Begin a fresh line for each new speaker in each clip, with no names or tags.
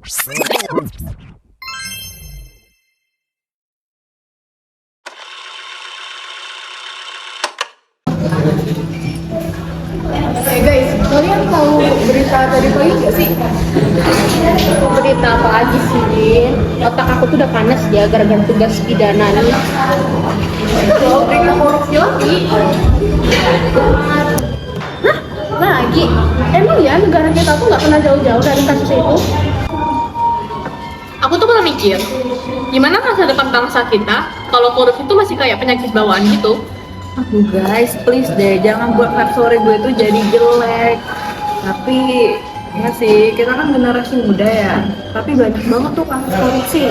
Hey guys, kalian tahu berita tadi pagi nggak sih?
Berita apa lagi sih? Otak aku tuh udah panas ya gara-gara tugas pidana nih.
Soal berita korupsi lagi.
Hah? Lagi? Emang ya negara kita tuh nggak pernah jauh-jauh dari kasus itu?
Aku tuh pernah mikir, gimana masa depan bangsa kita kalau korupsi itu masih kayak penyakit bawaan gitu?
Aduh guys, please deh, jangan buat sore gue tuh jadi jelek. Tapi ya sih, kita kan generasi muda ya. Tapi banyak banget tuh kasus korupsi.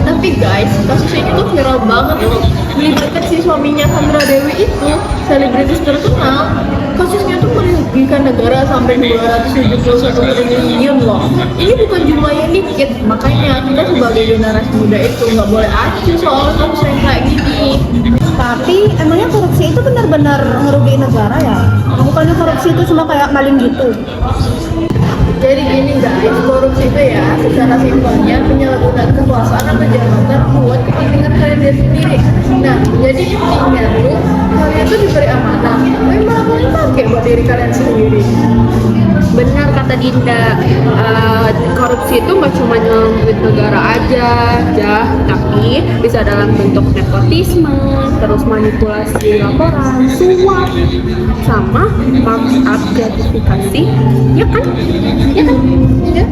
Tapi guys, kasus ini tuh viral banget loh. Melibatkan si suaminya Sandra Dewi itu, selebritis terkenal. Kasusnya tuh merugikan negara sampai 271 triliun loh. Ini bukan jumlah yang dikit, makanya kita sebagai generasi muda itu nggak boleh acuh soal kasus yang kayak gini.
Tapi emangnya korupsi itu benar-benar ngerugiin negara ya? Bukannya korupsi itu cuma kayak maling gitu?
Jadi gini guys, korupsi itu ya secara simpelnya penyalahgunaan kekuasaan atau jabatan buat kepentingan kalian sendiri. Nah, jadi intinya tuh kalian tuh diberi amanah, tapi malah kalian pakai buat diri kalian sendiri.
Benar kata Dinda, korupsi itu nggak cuma nyelamatin negara aja, tapi bisa dalam bentuk nepotisme, terus manipulasi laporan, suap, sama markup gratifikasi, ya kan? Ya kan?
Ya.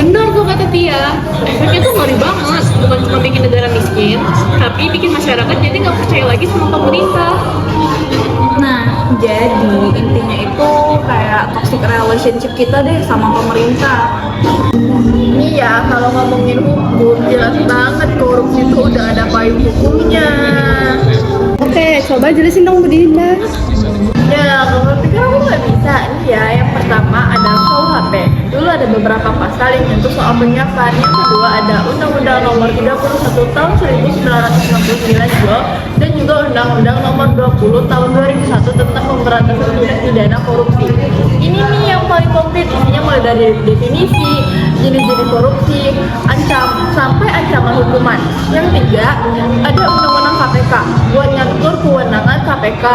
Benar tuh kata Tia, efeknya tuh ngeri banget, bukan cuma bikin negara miskin, tapi bikin masyarakat jadi nggak percaya lagi sama pemerintah.
Nah, jadi intinya itu kayak toxic relationship kita deh sama pemerintah.
Iya, kalau ngomongin hukum, jelas banget korupsi itu udah ada payung hukumnya.
Oke, coba jelasin dong Bu Dinda.
Ya, kalau pikir aku nggak bisa. Nih ya, yang pertama ada KUHP. Dulu ada beberapa pasal yang nyentuh soal penyiapan. Yang kedua ada Undang-Undang Nomor 31 Tahun 1999 juga, dan juga Undang-Undang Nomor 20 Tahun 2001 tentang pemberantasan tindak pidana korupsi. Ini nih yang paling konkret, isinya mulai dari definisi, jenis-jenis korupsi, sampai ancaman hukuman. Yang tiga, ada Undang-Undang KPK buat ngatur kewenangan KPK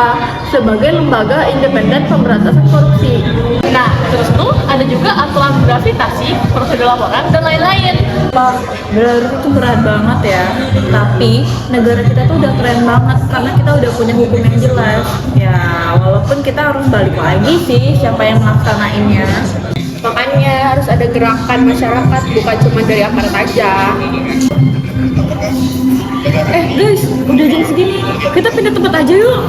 sebagai lembaga independen pemberantasan korupsi. Nah, terus tuh ada juga aturan gravitasi, prosedur laporan, dan lain-lain.
Berarti itu berat banget ya. Tapi negara kita tuh udah keren banget karena kita udah punya hukum yang jelas. Ya, walaupun kita harus balik lagi sih siapa yang melaksanainnya.
Makanya harus ada gerakan masyarakat, bukan cuma dari aparat aja.
Guys, udah jam segini, kita pindah tempat aja yuk.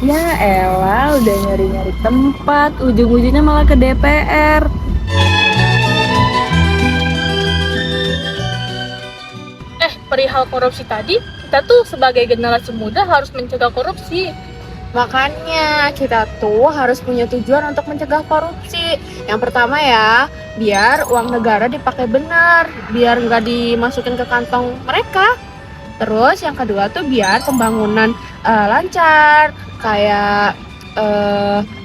Ya elah, udah nyari-nyari tempat, ujung-ujungnya malah ke DPR.
Perihal korupsi tadi, kita tuh sebagai generasi muda harus mencegah korupsi.
Makanya kita tuh harus punya tujuan untuk mencegah korupsi. Yang pertama ya, biar uang negara dipakai benar, biar nggak dimasukin ke kantong mereka. Terus yang kedua tuh biar pembangunan lancar, kayak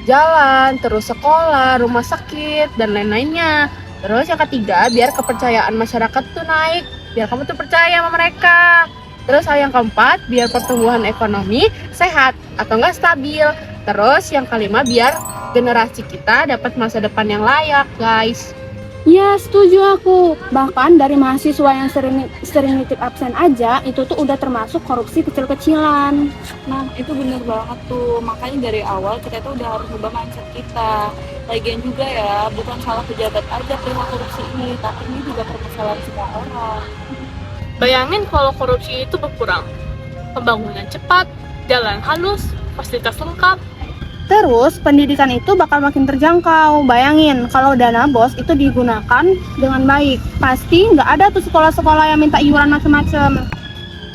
jalan, terus sekolah, rumah sakit, dan lain-lainnya. Terus yang ketiga, biar kepercayaan masyarakat tuh naik, biar kamu tuh percaya sama mereka. Terus hal yang keempat, biar pertumbuhan ekonomi sehat atau enggak stabil. Terus yang kelima, biar generasi kita dapat masa depan yang layak, guys.
Ya, setuju aku. Bahkan dari mahasiswa yang sering nitip absen aja, itu tuh udah termasuk korupsi kecil-kecilan.
Nah, itu bener banget tuh. Makanya dari awal kita tuh udah harus ubah mindset kita. Lagian juga ya, bukan salah pejabat aja perihal korupsi ini, tapi ini juga permasalahan semua orang.
Bayangin kalau korupsi itu berkurang. Pembangunan cepat, jalan halus, fasilitas lengkap.
Terus pendidikan itu bakal makin terjangkau. Bayangin kalau dana BOS itu digunakan dengan baik, pasti nggak ada tuh sekolah-sekolah yang minta iuran macam-macam.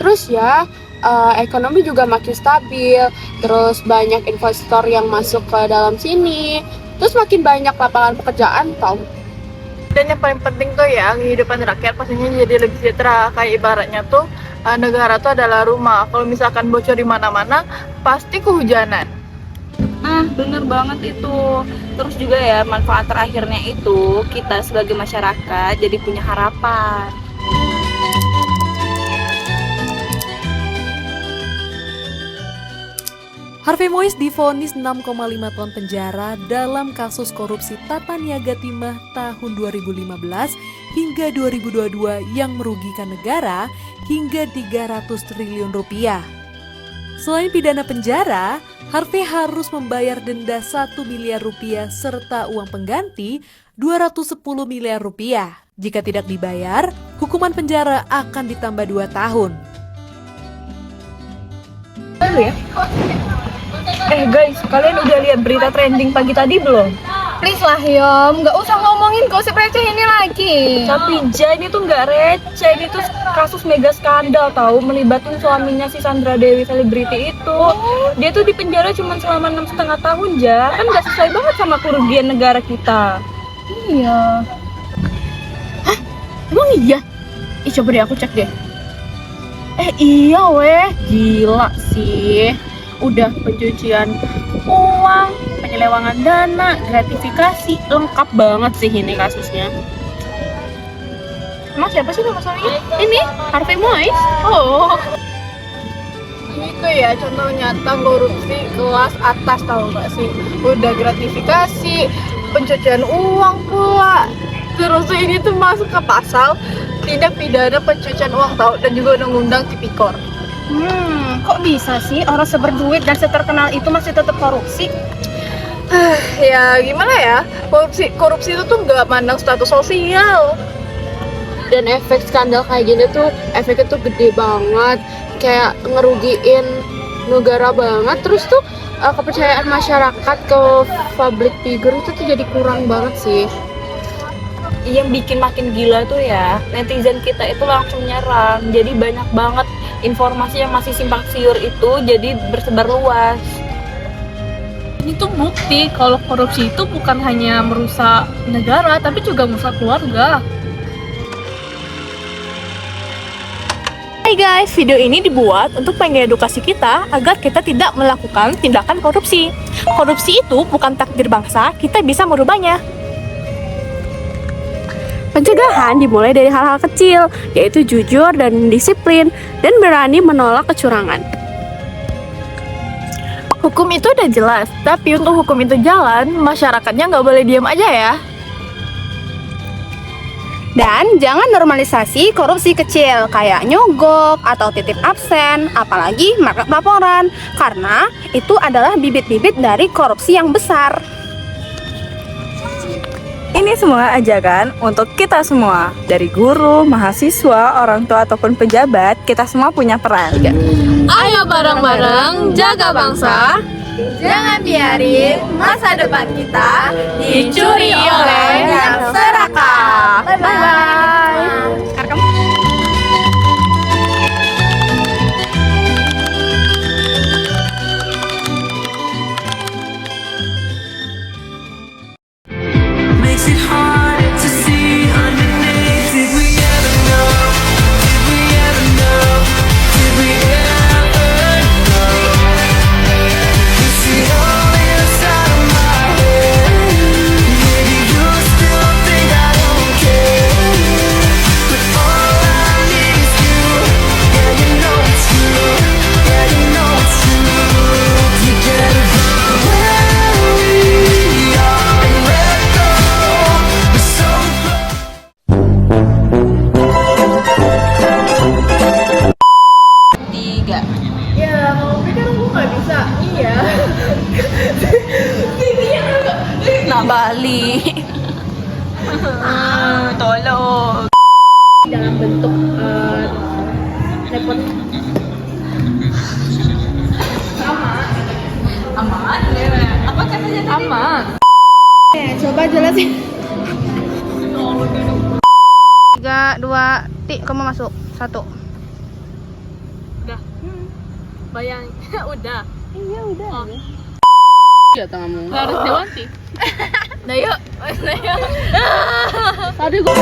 Terus ya, ekonomi juga makin stabil. Terus banyak investor yang masuk ke dalam sini. Terus makin banyak lapangan pekerjaan, tau.
Dan yang paling penting tuh ya, kehidupan rakyat pastinya jadi lebih sejahtera. Kayak ibaratnya tuh negara itu adalah rumah. Kalau misalkan bocor di mana-mana, pasti kehujanan.
Nah, bener banget itu. Terus juga ya, manfaat terakhirnya itu kita sebagai masyarakat jadi punya harapan.
Harvey Mois divonis 6,5 tahun penjara dalam kasus korupsi tata niaga timah tahun 2015 hingga 2022 yang merugikan negara hingga 300 triliun rupiah. Selain pidana penjara, Harvey harus membayar denda 1 miliar rupiah serta uang pengganti 210 miliar rupiah. Jika tidak dibayar, hukuman penjara akan ditambah 2 tahun.
Guys, kalian udah lihat berita trending pagi tadi belum?
Please lah Yom, nggak usah ngomongin gosip receh ini lagi.
Tapi Ja, ini tuh nggak receh, ini tuh kasus mega skandal tahu, melibatkan suaminya si Sandra Dewi selebriti itu. Dia tuh dipenjara cuma selama 6,5 tahun, Ja. Kan nggak sesuai banget sama kerugian negara kita.
Iya.
Emang iya? Ih, coba deh aku cek deh.
Iya weh.
Gila sih. Udah pencucian uang, penyelewangan dana, gratifikasi, lengkap banget sih ini kasusnya.
Emang siapa sih nama suaminya?
Ini Harvey Mois. Oh,
Itu ya contoh nyata korupsi kelas atas, tahu nggak sih? Udah gratifikasi, pencucian uang pula. Terus ini tuh masuk ke pasal tindak pidana pencucian uang tahu, dan juga undang-undang tipikor.
Kok bisa sih orang seberduit dan seterkenal itu masih tetap korupsi?
Ya gimana ya, korupsi itu tuh nggak mandang status sosial.
dan efek skandal kayak gini tuh efeknya tuh gede banget, kayak ngerugiin negara banget. Terus tuh kepercayaan masyarakat ke public figure itu tuh jadi kurang banget sih.
Yang bikin makin gila tuh ya, netizen kita itu langsung nyerang. Jadi banyak banget informasi yang masih simpang siur itu jadi bersebar luas.
Ini tuh bukti kalau korupsi itu bukan hanya merusak negara, tapi juga merusak keluarga.
Hai guys, video ini dibuat untuk mengedukasi kita agar kita tidak melakukan tindakan korupsi. Korupsi itu bukan takdir bangsa, kita bisa merubahnya. Pencegahan dimulai dari hal-hal kecil, yaitu jujur dan disiplin, dan berani menolak kecurangan.
Hukum itu udah jelas, tapi untuk hukum itu jalan, masyarakatnya nggak boleh diam aja ya.
Dan jangan normalisasi korupsi kecil kayak nyogok atau titip absen, apalagi mangkrak laporan, karena itu adalah bibit-bibit dari korupsi yang besar.
Ini semua ajakan untuk kita semua, dari guru, mahasiswa, orang tua ataupun pejabat, kita semua punya peran.
Ayo bareng-bareng jaga bangsa.
Jangan biarin masa depan kita dicuri oleh yang serakah.
Bye-bye.
Makes it hard to see underneath. Did we ever know? Did we ever know? Did we ever know? You see all inside of my head. Maybe you still think I don't care, but all I need is you. Yeah, you know it's true. Yeah, you know it's true. Together from where we are and let go. We're so close.
Ya, mau pikir aku nggak bisa. Iya.
Nak Bali. Tolong.
Dalam bentuk repot.
Aman. Apa katanya tadi? Aman.
Coba jelasin. 3, 2, tik, kamu masuk. 1.
Bayang, udah.
Iya udah.
Ya tanganmu.
Harus Dewanti.
Tadi gua